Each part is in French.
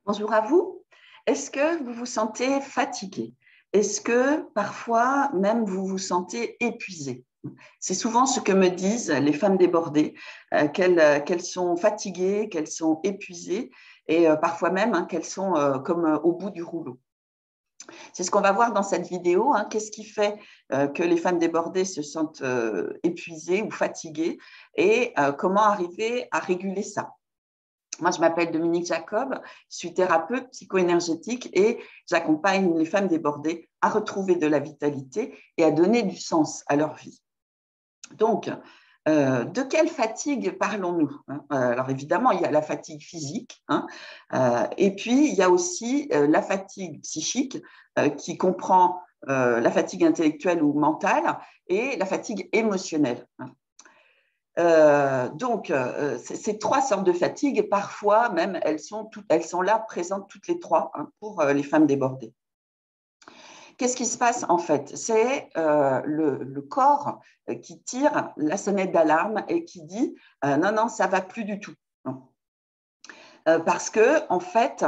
Bonjour à vous. Est-ce que vous vous sentez fatigué? Est-ce que parfois même vous vous sentez épuisé? C'est souvent ce que me disent les femmes débordées, qu'elles sont fatiguées, qu'elles sont épuisées et parfois même qu'elles sont comme au bout du rouleau. C'est ce qu'on va voir dans cette vidéo. Qu'est-ce qui fait que les femmes débordées se sentent épuisées ou fatiguées et comment arriver à réguler ça? Moi, je m'appelle Dominique Jacob, je suis thérapeute psycho-énergétique et j'accompagne les femmes débordées à retrouver de la vitalité et à donner du sens à leur vie. Donc, de quelle fatigue parlons-nous? Alors évidemment, il y a la fatigue physique, et puis il y a aussi la fatigue psychique qui comprend la fatigue intellectuelle ou mentale et la fatigue émotionnelle. Ces trois sortes de fatigue, parfois même, elles sont là, présentes toutes les trois pour les femmes débordées. Qu'est-ce qui se passe en fait? C'est le corps qui tire la sonnette d'alarme et qui dit non, non, ça ne va plus du tout. Parce que, en fait,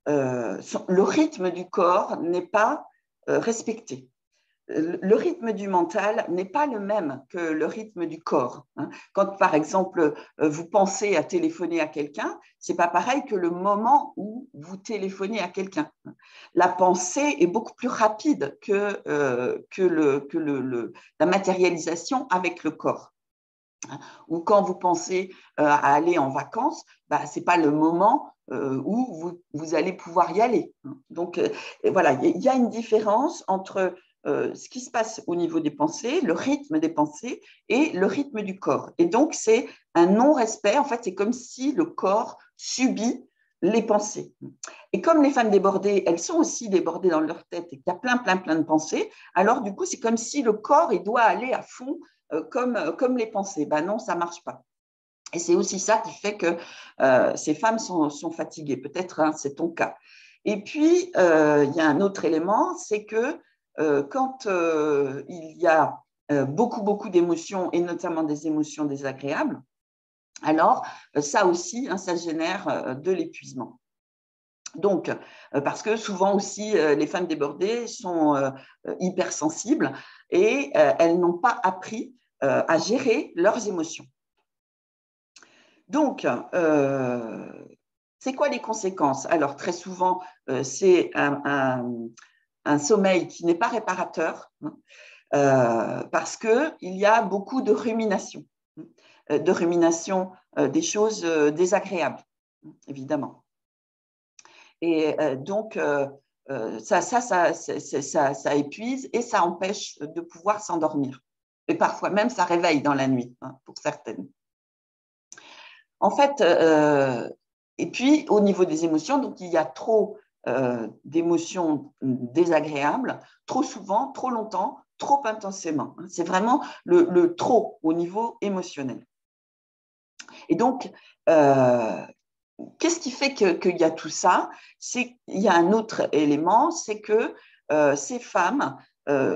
le rythme du corps n'est pas respecté. Le rythme du mental n'est pas le même que le rythme du corps. Quand, par exemple, vous pensez à téléphoner à quelqu'un, ce n'est pas pareil que le moment où vous téléphonez à quelqu'un. La pensée est beaucoup plus rapide que la matérialisation avec le corps. Ou quand vous pensez à aller en vacances, ce n'est pas le moment où vous allez pouvoir y aller. Donc, voilà, il y a une différence entre ce qui se passe au niveau des pensées, le rythme des pensées et le rythme du corps. Et donc, c'est un non-respect. En fait, c'est comme si le corps subit les pensées. Et comme les femmes débordées, elles sont aussi débordées dans leur tête et qu'il y a plein de pensées, alors du coup, c'est comme si le corps, il doit aller à fond comme les pensées. Ben non, ça ne marche pas. Et c'est aussi ça qui fait que ces femmes sont fatiguées. Peut-être c'est ton cas. Et puis, il y a un autre élément, c'est que quand il y a beaucoup d'émotions, et notamment des émotions désagréables, alors ça aussi, ça génère de l'épuisement. Donc, parce que souvent aussi, les femmes débordées sont hypersensibles et elles n'ont pas appris à gérer leurs émotions. Donc, c'est quoi les conséquences? Alors, très souvent, c'est un sommeil qui n'est pas réparateur parce qu'il y a beaucoup de rumination des choses désagréables, évidemment. Et donc, ça épuise et ça empêche de pouvoir s'endormir. Et parfois même, ça réveille dans la nuit, pour certaines. En fait, et puis au niveau des émotions, donc il y a trop d'émotions désagréables, trop souvent, trop longtemps, trop intensément. C'est vraiment le trop au niveau émotionnel. Et donc, qu'est-ce qui fait qu'il y a tout ça? Il y a un autre élément, c'est que ces femmes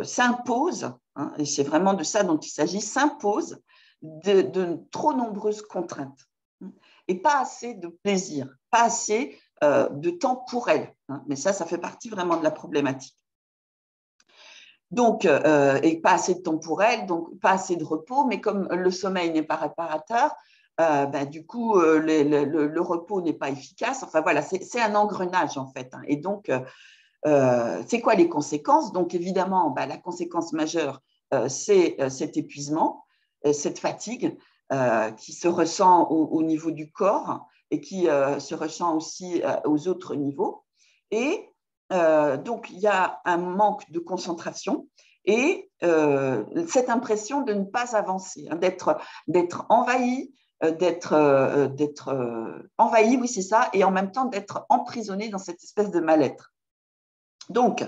s'imposent, et c'est vraiment de ça dont il s'agit, s'imposent de trop nombreuses contraintes et pas assez de plaisir, pas assez de temps pour elles. Mais ça fait partie vraiment de la problématique. Donc, et pas assez de temps pour elles, donc pas assez de repos, mais comme le sommeil n'est pas réparateur, du coup, le repos n'est pas efficace. Enfin voilà, c'est un engrenage en fait. Et donc, c'est quoi les conséquences? Donc évidemment, la conséquence majeure, c'est cet épuisement, cette fatigue qui se ressent au niveau du corps et qui se ressent aussi aux autres niveaux. Et donc, il y a un manque de concentration et cette impression de ne pas avancer, d'être envahi, envahi, oui, c'est ça, et en même temps d'être emprisonné dans cette espèce de mal-être. Donc,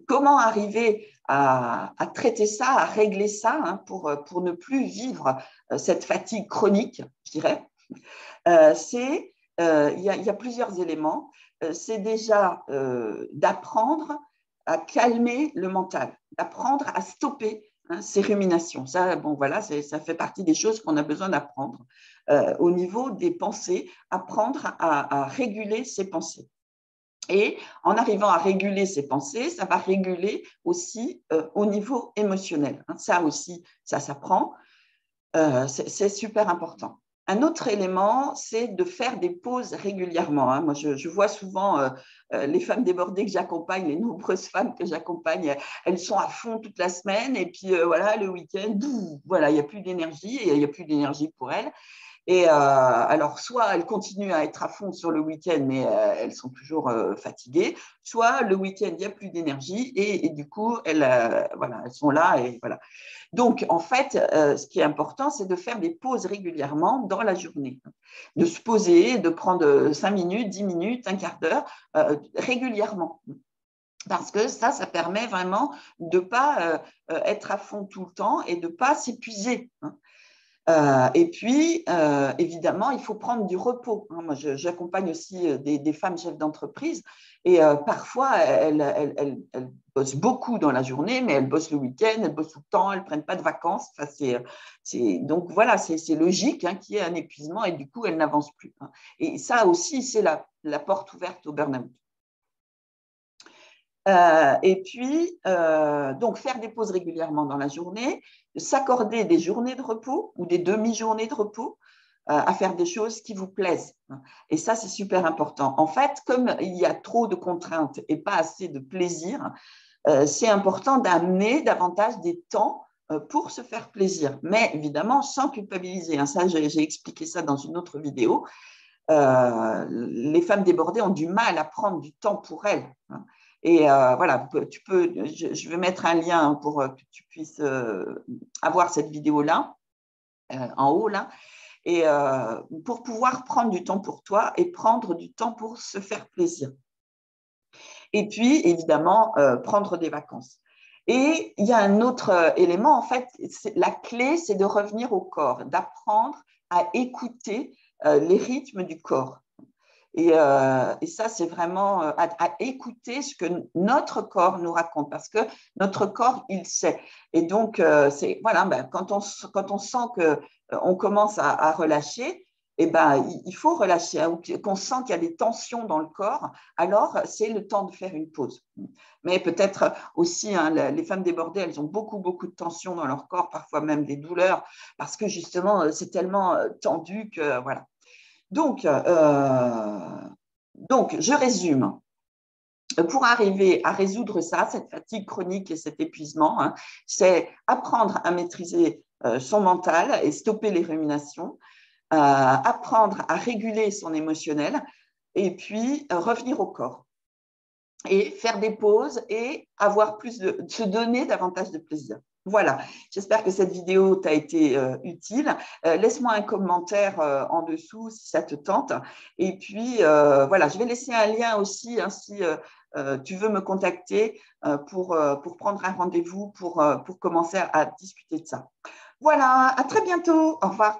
comment arriver à traiter ça, à régler ça pour ne plus vivre cette fatigue chronique, je dirais? Il y a plusieurs éléments. C'est déjà d'apprendre à calmer le mental, d'apprendre à stopper ces ruminations. Ça, bon, voilà, ça fait partie des choses qu'on a besoin d'apprendre. Au niveau des pensées, apprendre à réguler ses pensées. Et en arrivant à réguler ses pensées, ça va réguler aussi au niveau émotionnel. Ça aussi, ça s'apprend. C'est super important. Un autre élément, c'est de faire des pauses régulièrement. Moi, je vois souvent les femmes débordées que j'accompagne, les nombreuses femmes que j'accompagne, elles sont à fond toute la semaine et puis voilà, le week-end, voilà, il n'y a plus d'énergie et il n'y a plus d'énergie pour elles. Et alors, soit elles continuent à être à fond sur le week-end, mais elles sont toujours fatiguées, soit le week-end, il n'y a plus d'énergie et du coup, voilà, elles sont là et voilà. Donc, en fait, ce qui est important, c'est de faire des pauses régulièrement dans la journée, de se poser, de prendre 5 minutes, 10 minutes, un quart d'heure régulièrement. Parce que ça permet vraiment de ne pas être à fond tout le temps et de ne pas s'épuiser. Et puis, évidemment, il faut prendre du repos. Moi, j'accompagne aussi des femmes chefs d'entreprise et parfois, elles bossent beaucoup dans la journée, mais elles bossent le week-end, elles bossent tout le temps, elles ne prennent pas de vacances. Enfin, donc, voilà, c'est logique qu'il y ait un épuisement et du coup, elles n'avancent plus. Et ça aussi, c'est la porte ouverte au burn-out. Et puis, donc, faire des pauses régulièrement dans la journée, s'accorder des journées de repos ou des demi-journées de repos à faire des choses qui vous plaisent. Et ça, c'est super important. En fait, comme il y a trop de contraintes et pas assez de plaisir, c'est important d'amener davantage des temps pour se faire plaisir, mais évidemment sans culpabiliser. Ça, j'ai expliqué ça dans une autre vidéo. Les femmes débordées ont du mal à prendre du temps pour elles. Et voilà, je vais mettre un lien pour que tu puisses avoir cette vidéo-là, en haut, là, et pour pouvoir prendre du temps pour toi et prendre du temps pour se faire plaisir. Et puis, évidemment, prendre des vacances. Et il y a un autre élément, en fait, la clé, c'est de revenir au corps, d'apprendre à écouter les rythmes du corps. Et ça, c'est vraiment à écouter ce que notre corps nous raconte, parce que notre corps, il sait. Et donc, voilà, quand on sent qu'on commence à relâcher, eh ben, il faut relâcher, qu'on sent qu'il y a des tensions dans le corps, alors c'est le temps de faire une pause. Mais peut-être aussi, les femmes débordées, elles ont beaucoup, beaucoup de tensions dans leur corps, parfois même des douleurs, parce que justement, c'est tellement tendu que voilà. Donc, je résume. Pour arriver à résoudre ça, cette fatigue chronique et cet épuisement, c'est apprendre à maîtriser son mental et stopper les ruminations, apprendre à réguler son émotionnel et puis revenir au corps et faire des pauses et avoir se donner davantage de plaisir. Voilà, j'espère que cette vidéo t'a été utile. Laisse-moi un commentaire en dessous si ça te tente. Et puis, voilà, je vais laisser un lien aussi si tu veux me contacter pour prendre un rendez-vous pour commencer à discuter de ça. Voilà, à très bientôt. Au revoir.